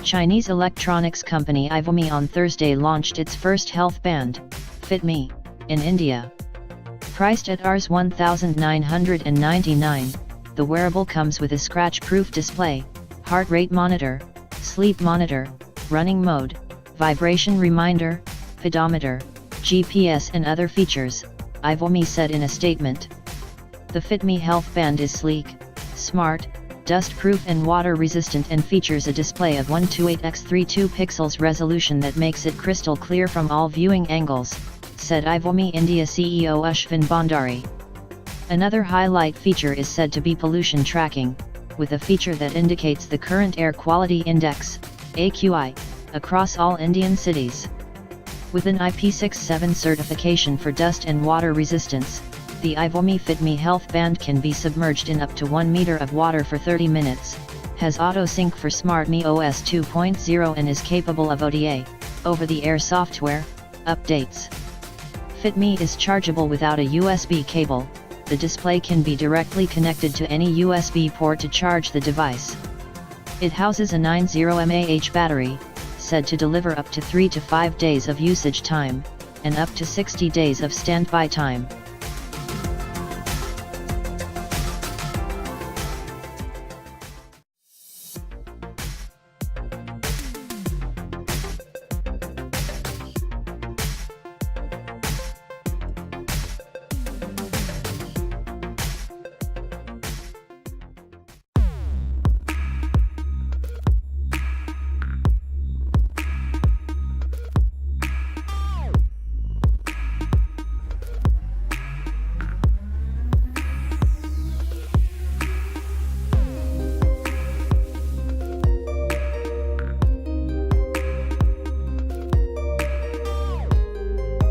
Chinese electronics company iVoomi on Thursday launched its first health band, FitMe, in India. Priced at Rs 1,999, the wearable comes with a scratch-proof display, heart rate monitor, sleep monitor, running mode, vibration reminder, pedometer, GPS and other features, iVoomi said in a statement. The FitMe health band is sleek, smart, dust-proof and water-resistant and features a display of 128x32 pixels resolution that makes it crystal clear from all viewing angles, said iVoomi India CEO Ashwin Bhandari. Another highlight feature is said to be pollution tracking, with a feature that indicates the current air quality index, AQI, across all Indian cities. With an IP67 certification for dust and water resistance, the iVoomi FitMe health band can be submerged in up to 1 meter of water for 30 minutes, has auto-sync for SmartMe OS 2.0 and is capable of OTA, over-the-air software, updates. FitMe is chargeable without a USB cable. The display can be directly connected to any USB port to charge the device. It houses a 90 mAh battery, said to deliver up to 3 to 5 days of usage time, and up to 60 days of standby time.